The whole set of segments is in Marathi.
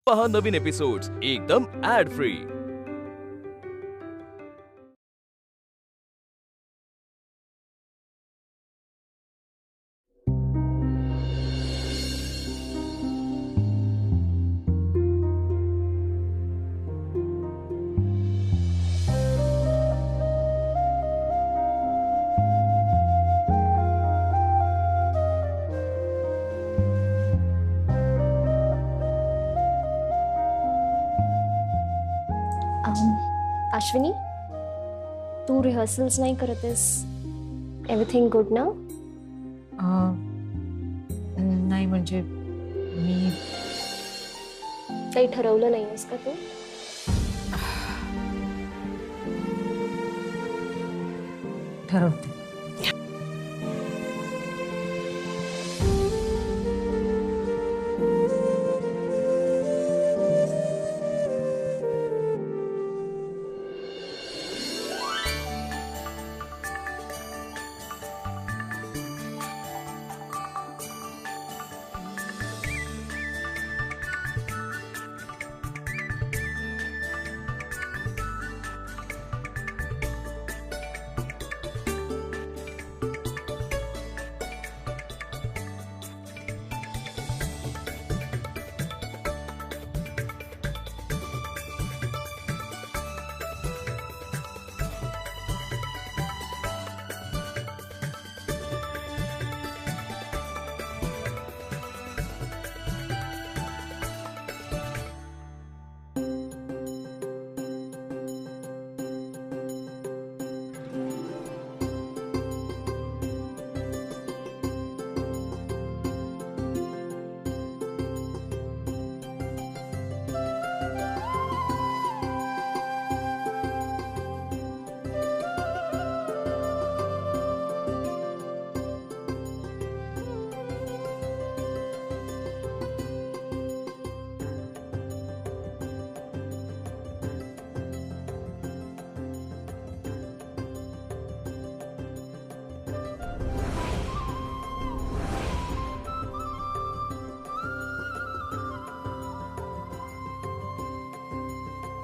पहा नवीन एपिसोड्स एकदम ऍड फ्री। अश्विनी, तू रिहर्सल्स नाही करतेस? एव्हरीथिंग गुड ना? नाही म्हणजे मी काही ठरवलं नाहीयेस का तू? ठरवते.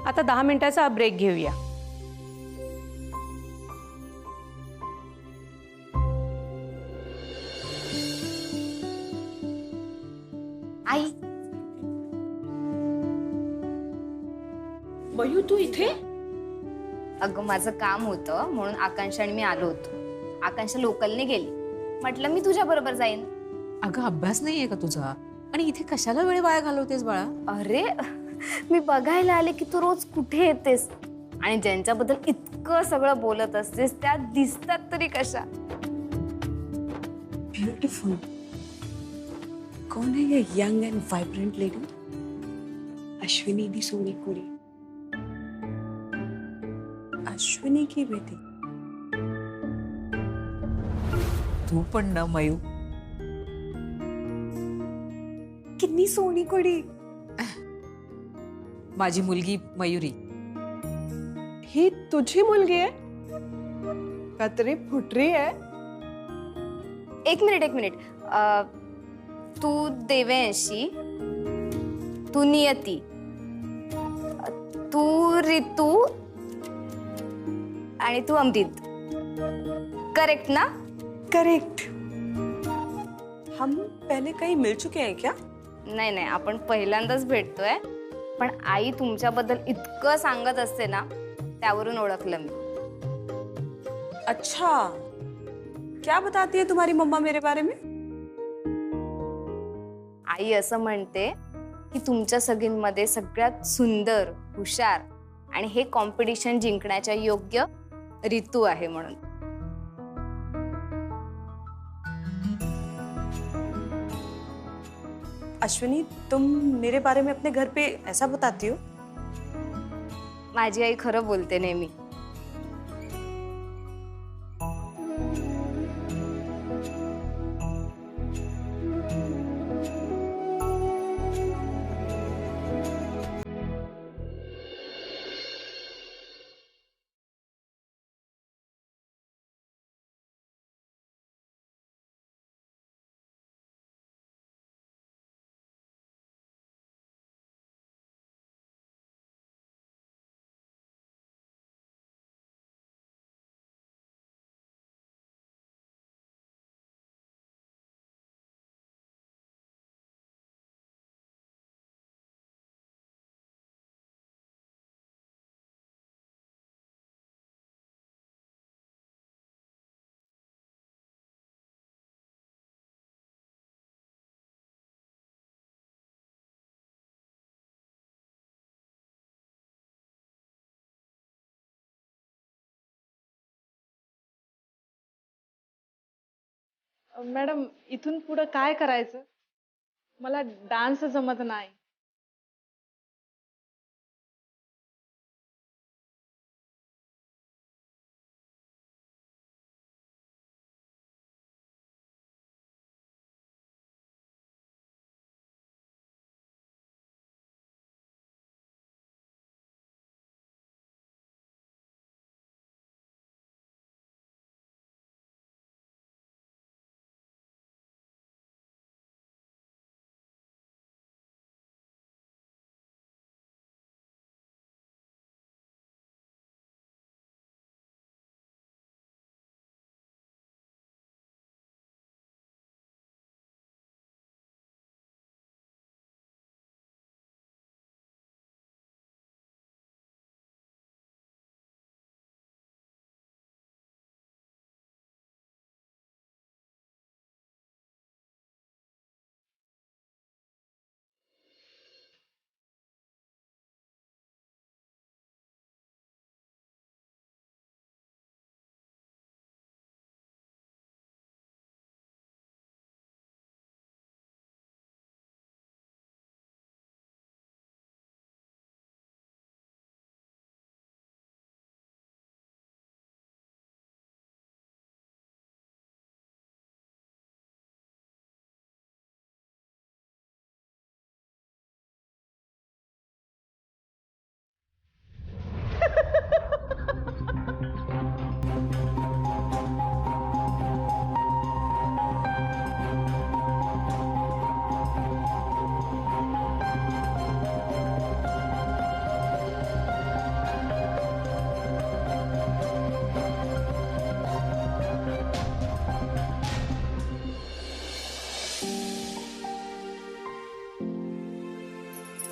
आता 10 मिनिटाचा ब्रेक घेऊया. आई, मयू तू इथे? अगं माझं काम होतं म्हणून आकांक्षा आणि मी आलो होतो. आकांक्षा लोकलने गेली. म्हटलं मी तुझ्या बरोबर जाईन. अगं अभ्यास नाहीये का तुझा? आणि इथे कशाला वेळ वाया घालवतेस बाळा? अरे मी बघायला आले की तू रोज कुठे येतेस आणि ज्यांच्याबद्दल इतकं सगळं बोलत असतेस त्या दिसतात तरी कशा? ब्यूटीफुल. कौन है ये young and vibrant lady? Ashwini दी सोनी कुड़ी, अश्विनी की बेटी. तू पण ना मयू. कितनी सोनी कुड़ी. माझी मुलगी मयुरी. ही तुझी मुलगी आहे का तरी फुटरी आहे? एक मिनिट. तू देवयांशी, तू नियती, तू रितू आणि तू अमृत. करेक्ट ना? करेक्ट. हम पहले कहीं मिल चुके हैं क्या? नाही आपण पहिल्यांदाच भेटतोय. पण आई तुमच्याबद्दल इतकं सांगत असते ना त्यावरून ओळखलं मी. अच्छा, क्या बताती है तुम्हारी मम्मा मेरे बारे में? आई असं म्हणते की तुमच्या सगळ्यांमध्ये सगळ्यात सुंदर, हुशार आणि हे कॉम्पिटिशन जिंकण्याच्या योग्य रितू आहे म्हणून. अश्विनी, तुम मेरे बारे में अपने घर पे ऐसा बताती हो? माझी आई खरं बोलते नेहमी. मॅडम इथून पुढं काय करायचं? मला डान्स जमत नाही.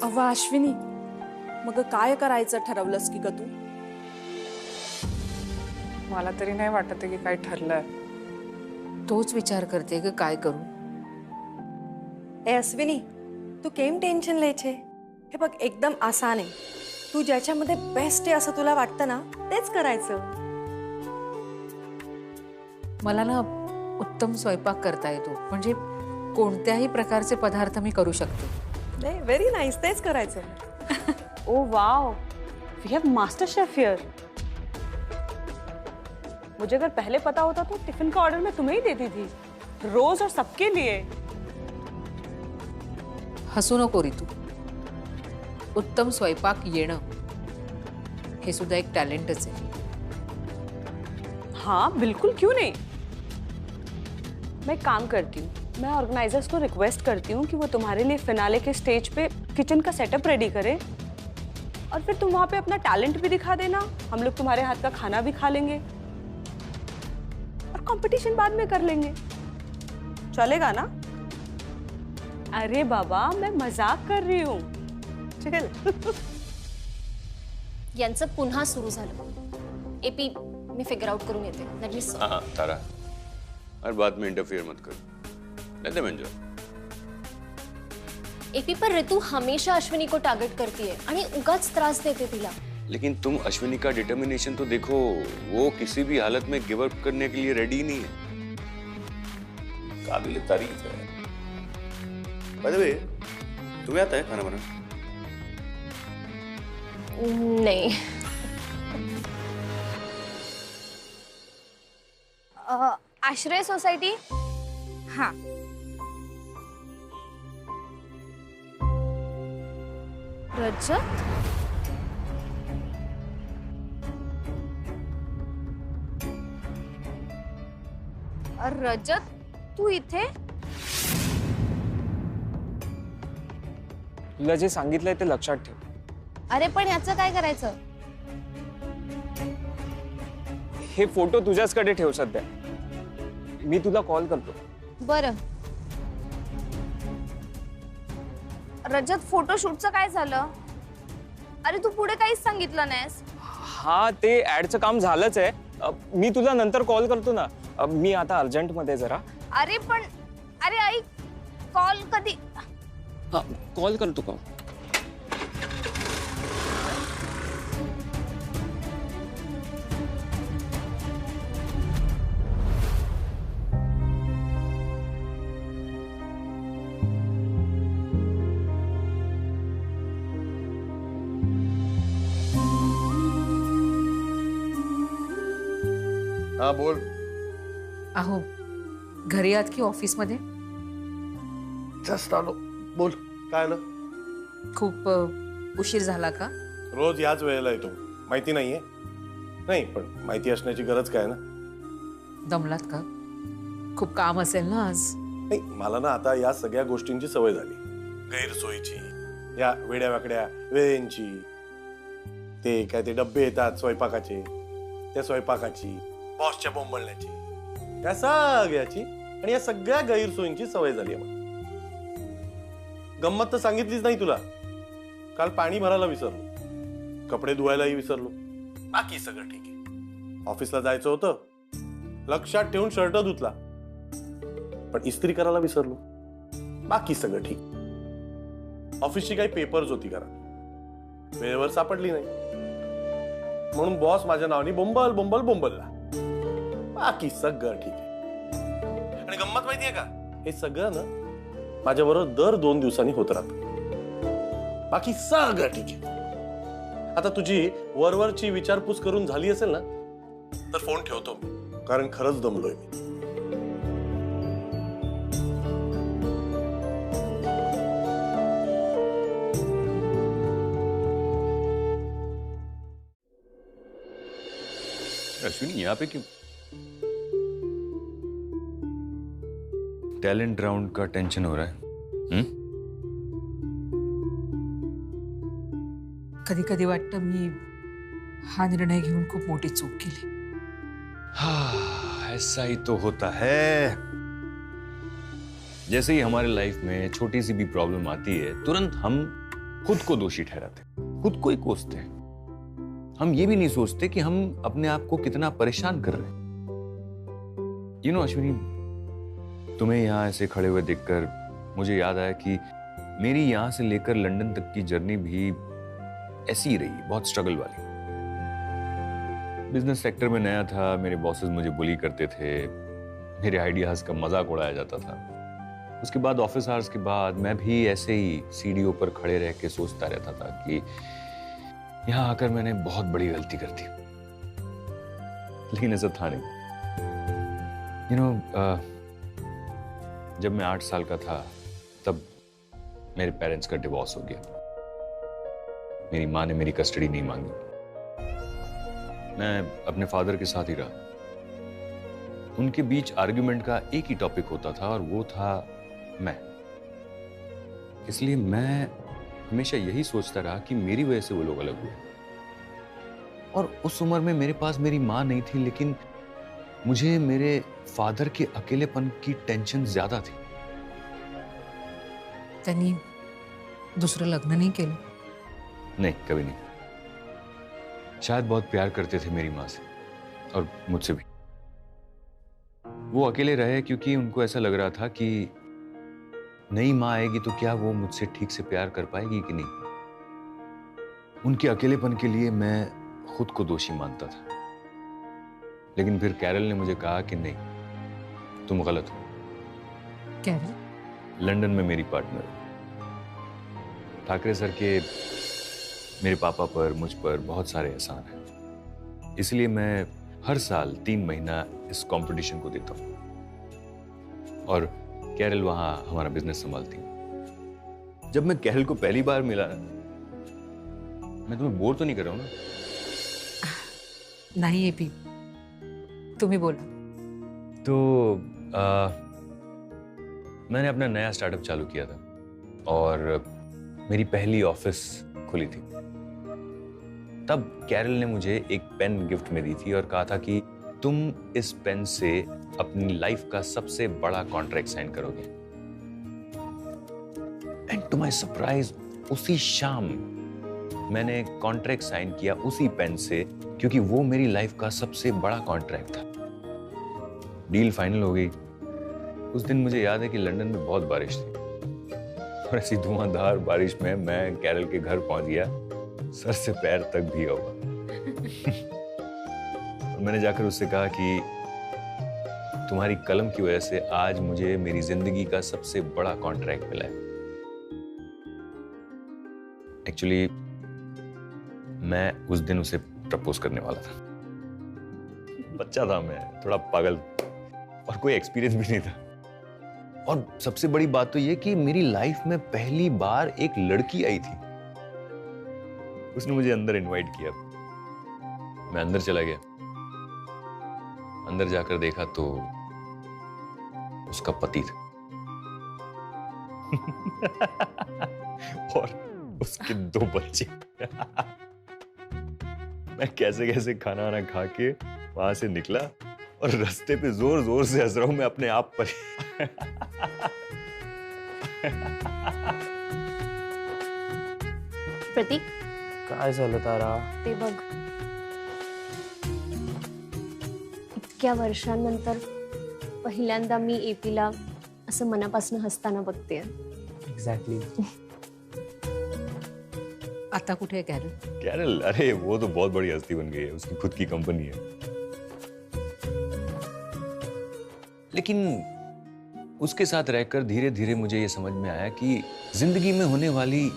अव्वा अश्विनी, मग काय करायचं ठरवलंस की ग तू? मला तरी नाही वाटत की काय ठरलंय. तोच विचार करते की काय करू. ए अश्विनी, तू केम टेन्शन ल्याचे? हे बघ, एकदम आसान आहे. तू ज्याच्यामध्ये बेस्ट आहे असं तुला वाटतं ना, तेच करायचं. मला ना उत्तम स्वयंपाक करता येतो, म्हणजे कोणत्याही प्रकारचे पदार्थ मी करू शकते. नाही, व्हेरी नाईस, तेच करायचं. Oh wow, we have master chef here. मुझे अगर पहले पता होता तो टिफिन का ऑर्डर मैं तुम्हें ही देती थी, रोज और सबके लिए. हसू नको रितू. उत्तम स्वयंपाक येणं हे सुद्धा एक टॅलेंटच आहे. हाँ बिल्कुल, क्यों नहीं. मैं एक काम करती हूँ, मैं ऑर्गेनाइजर्स को रिक्वेस्ट करती हूँ कि वो तुम्हारे लिए फिनाले के स्टेज पे किचन का सेटअप रेडी करें, और फिर तुम वहाँ पे अपना टैलेंट भी दिखा देना. हम लोग तुम्हारे हाथ का खाना भी खा लेंगे और कंपटीशन बाद में कर लेंगे. चलेगा ना? अरे बाबा, मैं मजाक कर रही हूँ. चल. यांचं पुन्हा सुरू झालं. एपी, मी फिगर आउट करून येते. नर्गिस, हाँ तारा, हर बात में इंटरफियर मत कर. Let them enjoy. एपी पर ऋतु हमेशा अश्विनी को टारगेट करती है आणि उगाच त्रास देते तिला. लेकिन तुम अश्विनी का डिटर्मिनेशन तो देखो, वो किसी भी हालत में गिव अप करने के लिए रेडी नहीं है. काबिल तारीफ है. बाय द वे, तुम्हें आता है खाना बनाना? नहीं. आश्रय सोसायटी. हाँ, रजत, रजत, तू इथे? तुला जे सांगितलंय ते लक्षात ठेव. अरे पण याचं काय करायचं? हे फोटो तुझ्याचकडे ठेव सध्या. मी तुला कॉल करतो. बरं. रजत, फोटोशूटचं काय झालं? अरे तू पुढे काहीच सांगितलं नाहीस. हा, ते ऍडचं काम झालंच आहे. मी तुला नंतर कॉल करतो ना. मी आता अर्जंट मध्ये जरा. अरे पण, अरे ऐक, कॉल कधी? हा, कॉल करतो का? हाँ बोल. अहो घरी आहात की ऑफिसमध्ये? जस्ट आलो. बोल काय आलं? खूप उशीर झाला का? रोज याच वेळेला येतो. माहिती नाहीये? नाही पण माहिती असण्याची गरज काय ना. दमलात का? खूप काम असेल ना आज. नाही मला ना आता या सगळ्या गोष्टींची सवय झाली. गैरसोयीची, या वेड्या वाकड्या वेळेंची, ते काय ते डब्बे येतात स्वयंपाकाचे, त्या स्वयंपाकाची, बॉसच्या बोंबलण्याची, या सगळ्याची आणि या सगळ्या गैरसोयींची सवय झाली आहे. गंमत तर सांगितलीच नाही तुला. काल पाणी भरायला विसरलो, कपडे धुवायलाही विसरलो, बाकी सगळं ठीक आहे. ऑफिसला जायचं होतं, लक्षात ठेवून शर्ट धुतला, पण इस्त्री करायला विसरलो, बाकी सगळं ठीक. ऑफिसची काही पेपर्स होती घरात, वेळेवर सापडली नाही, म्हणून बॉस माझ्या नावाने बोंबल बोंबल बोंबलला, बाकी सगळं ठीक आहे. आणि गंमत माहितीये का, हे सगळं ना माझ्याबरोबर दर 2 दिवसांनी होत राहत, बाकी सगळं ठीक आहे. आता तुझी वरवरची विचारपूस करून झाली असेल ना तर फोन ठेवतो मी, कारण खरंच दमलोय मी. अश्विनी यहाँ पे क्यों? टैलेंट राउंड का टेंशन हो रहा है? कधी कधी वाटतं मी हा निर्णय घेऊन खूप मोठी चूक केली. हाँ, ऐसा ही तो होता है. जैसे ही हमारे लाइफ में छोटी सी भी प्रॉब्लम आती है, तुरंत हम खुद को दोषी ठहराते, खुद को ही कोसते हैं. हम ये भी नहीं सोचते कि हम अपने आप को कितना परेशान कर रहे हैं. यू नो अश्विनी, तुम्हें यहाँ ऐसे खड़े हुए देखकर मुझे याद आया कि मेरी यहाँ से लेकर लंदन तक की जर्नी भी ऐसी ही रही, बहुत स्ट्रगल वाली. बिजनेस सेक्टर में नया था, मेरे बॉसेस मुझे बुली करते थे, मेरे आइडियाज का मजाक उड़ाया जाता था. उसके बाद ऑफिस आवर्स के बाद मैं भी ऐसे ही सीढ़ियों पर खड़े रह के सोचता रहता था कि यहाँ आकर मैंने बहुत बड़ी गलती कर दी. लेकिन ऐसा था नहीं. यू नो, जब मैं 8 साल का था तब मेरे पेरेंट्स का डिवोर्स हो गया. मेरी माँ ने मेरी कस्टडी नहीं मांगी. मैं अपने फादर के साथ ही रहा. उनके बीच आर्ग्यूमेंट का एक ही टॉपिक होता था और वो था मैं. इसलिए मैं हमेशा यही सोचता रहा कि मेरी वजह से वो लोग अलग हुए. और उस उम्र में मेरे पास मेरी माँ नहीं थी, लेकिन मुझे मेरे फादर के अकेलेपन की टेंशन ज्यादा थी. त्यांनी दुसरं लग्न नहीं केलं? नहीं, कभी नहीं. शायद बहुत प्यार करते थे मेरी माँ से और मुझसे भी. वो अकेले रहे क्योंकि उनको ऐसा लग रहा था कि नई माँ आएगी तो क्या वो मुझसे ठीक से प्यार कर पाएगी कि नहीं. उनके अकेलेपन के लिए मैं खुद को दोषी मानता था. लेकिन फिर कैरल ने मुझे कहा कि नहीं, तुम गलत हो. कैरल? लंदन में मेरी पार्टनर. ठाकरे सर के मेरे पापा पर, मुझ पर बहुत सारे एहसान हैं. इसलिए मैं हर साल 3 महीना इस कंपटीशन को देता हूँ. और कैरल वहां हमारा बिजनेस संभालती है. जब मैं कैरल को पहली बार मिला, मैं तुम्हें बोर तो नहीं कर रहा हूं ना? नहीं एपी, तुम ही बोला. तो मैंने अपना नया स्टार्टअप चालू किया था और मेरी पहली ऑफिस खुली थी. तब कैरल ने मुझे एक पेन गिफ्ट में दी थी और कहा था कि तुम इस पेन से अपनी लाइफ का सबसे बड़ा कॉन्ट्रैक्ट साइन करोगे. एंड टू माय सरप्राइज उसी शाम मैंने कॉन्ट्रैक्ट साइन किया उसी पेन से, क्योंकि वो मेरी लाइफ का सबसे बड़ा कॉन्ट्रैक्ट था. डील फाइनल हो गई. उस दिन मुझे याद है कि लंदन में बहुत बारिश थी और ऐसी धुआंधार बारिश में मैं कैरल के घर पहुंच गया, सर से पैर तक भीगा हुआ. मैंने जाकर उससे कहा कि तुम्हारी कलम की वजह से आज मुझे मेरी जिंदगी का सबसे बड़ा कॉन्ट्रैक्ट मिला है. एक्चुअली मैं उस दिन उसे प्रपोज करने वाला था. बच्चा था मैं, थोड़ा पागल और कोई एक्सपीरियंस भी नहीं था। और सबसे बड़ी बात तो ये कि मेरी लाइफ में पहली बार एक लड़की आई थी। उसने मुझे अंदर इनवाइट किया। मैं अंदर चला गया। अंदर जाकर देखा तो उसका पति था और उसके 2 बच्चे। मैं कैसे कैसे खाना वाना खा के वहां से निकला और रास्ते पे जोर जोर से हंस रहा हूं मैं अपने आप पर। प्रतीक, काय झालं तारा? ते बघ, इतक्या वर्षांनंतर पहिल्यांदा मी एपीला असं मनापासून हसताना बघते. एक्झॅक्टली. आता कुठे आहे कॅरल? कैरल, अरे वो तो बहुत बड़ी हस्ती बन गई है, उसकी खुद की कंपनी है। लेकिन उसके साथ रहकर धीरे धीरे मुझे ये समझ में आया कि जिंदगी में होने वाली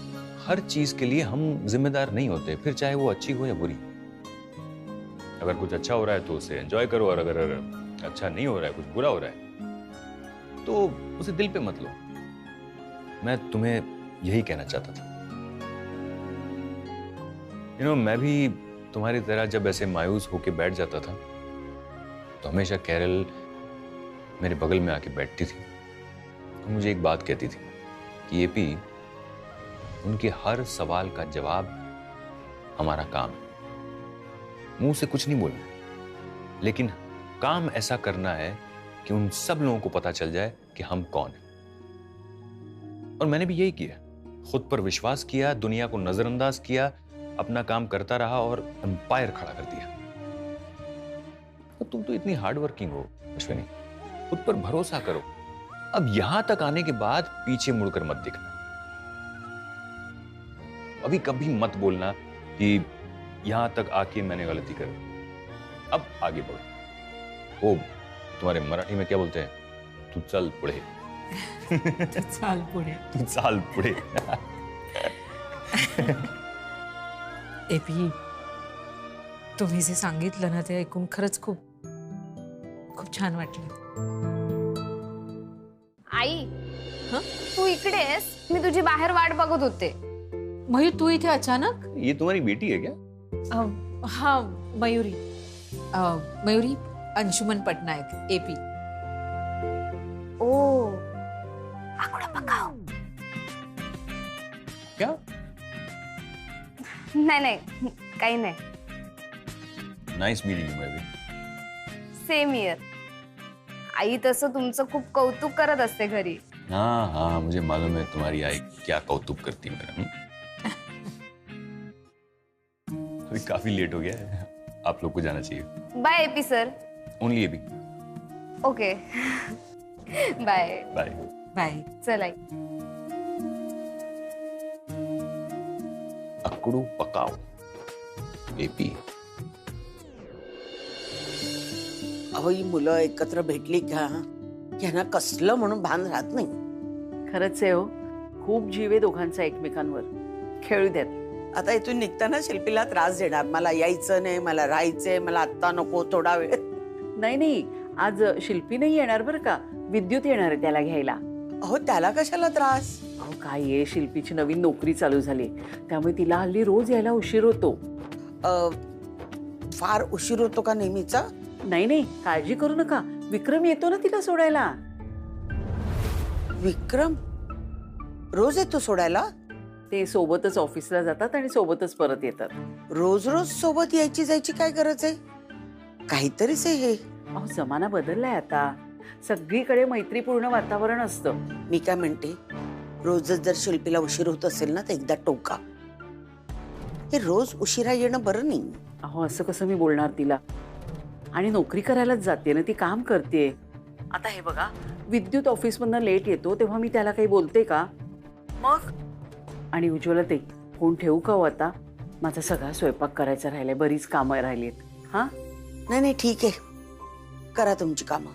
हर चीज के लिए हम जिम्मेदार नहीं होते, फिर चाहे वो अच्छी हो या बुरी। अगर कुछ अच्छा हो रहा है तो उसे एंजॉय करो, और अगर अच्छा नहीं हो रहा है, कुछ बुरा हो रहा है, तो उसे दिल पे मत लो। मैं तुम्हें यही कहना चाहता था। मैं भी तुम्हारी तरह जब ऐसे मायूस होके बैठ जाता था तो हमेशा कैरल मेरे बगल में आके बैठती थी और मुझे एक बात कहती थी कि एपी, उनके हर सवाल का जवाब हमारा काम है। मुंह से कुछ नहीं बोलना, लेकिन काम ऐसा करना है कि उन सब लोगों को पता चल जाए कि हम कौन हैं। और मैंने भी यही किया, खुद पर विश्वास किया, दुनिया को नजरअंदाज किया, अपना काम करता रहा और एम्पायर खड़ा कर दिया। तो तुम तो इतनी हार्ड वर्किंग हो अश्विनी, खुद पर भरोसा करो। अब यहां तक आने के बाद पीछे मुड़कर मत दिखना। अभी कभी मत बोलना कि यहां तक आके मैंने गलती कर दी। अब आगे बढ़ो। वो तुम्हारे मराठी में क्या बोलते हैं, तू चल पुढे। तू चाल पुढे। तू चाल पुढे। एपी, तुम्ही जे सांगितलं ना ते ऐकून खरंच खूप खूप छान वाटलं. आई, तू इकडे आहेस? मी तुझी बाहेर वाट बघत होते. मयूर, तू इथे अचानक? ये तुम्हारी बेटी है क्या? हाँ, मयूरी. मयूरी, अंशुमन पटनायक, एपी. ओ, आकुड़ा पकाओ. क्या? नाही नाही, काही नाही. Nice meeting you baby. Same year. आई तसं तुमचं खूप कौतुक करत असते घरी. हाँ हाँ, मुझे मालूम है तुम्हारी आई क्या कौतुक करती है मेरा. अभी काफी लेट हो गया है, आप लोग को जाना चाहिए. Bye AP sir. Only AP. Okay. Bye bye bye. चल आई. अकड़ू पकाओ एपी. अहो, ही मुलं एकत्र भेटली का यांना कसलं म्हणून भान राहत नाही. खरंच आहे हो, खूप जीव आहे दोघांचा एकमेकांवर. खेळू द्यात. आता इथून निघताना शिल्पीला त्रास देणार, मला यायचं नाही, मला राहायचंय, मला आत्ता नको, थोडा वेळ. नाही नाही, आज शिल्पी नाही येणार बरं का, विद्युत येणार आहे त्याला घ्यायला. अहो, त्याला कशाला त्रास? अहो काय आहे, शिल्पीची नवीन नोकरी चालू झाली, त्यामुळे तिला हल्ली रोज यायला उशीर होतो. फार उशीर होतो का नेहमीचा? नाही नाही, काळजी करू नका, विक्रम येतो ना तिला सोडायला. विक्रम रोज येतो सोडायला? ते सोबतच ऑफिसला जातात आणि सोबतच परत येतात. रोज रोज सोबत यायची जायची काय गरज आहे? काहीतरीच आहे हे. अहो, जमाना बदललाय आता, सगळीकडे मैत्रीपूर्ण वातावरण असतं. मी काय म्हणते, रोजच जर शिल्पीला उशीर होत असेल ना तर एकदा टोका. हे रोज उशिरा येणं बरं नाही. अहो, असं कसं मी बोलणार तिला? आणि नोकरी करायलाच जाते ना ती, काम करते. आता हे बघा, विद्युत ऑफिसमधनं लेट येतो तेव्हा मी त्याला काही बोलते का मग? आणि उज्ज्वला ते फोन ठेवू का हो आता? माझा सगळा स्वयंपाक करायचा राहिलाय, बरीच कामं राहिलीत. हा नाही नाही, ठीक आहे, करा तुमची कामं.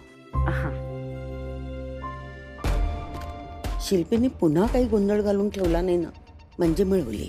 शिल्पीने पुन्हा काही गोंधळ घालून ठेवला नाही ना, म्हणजे मिळवली.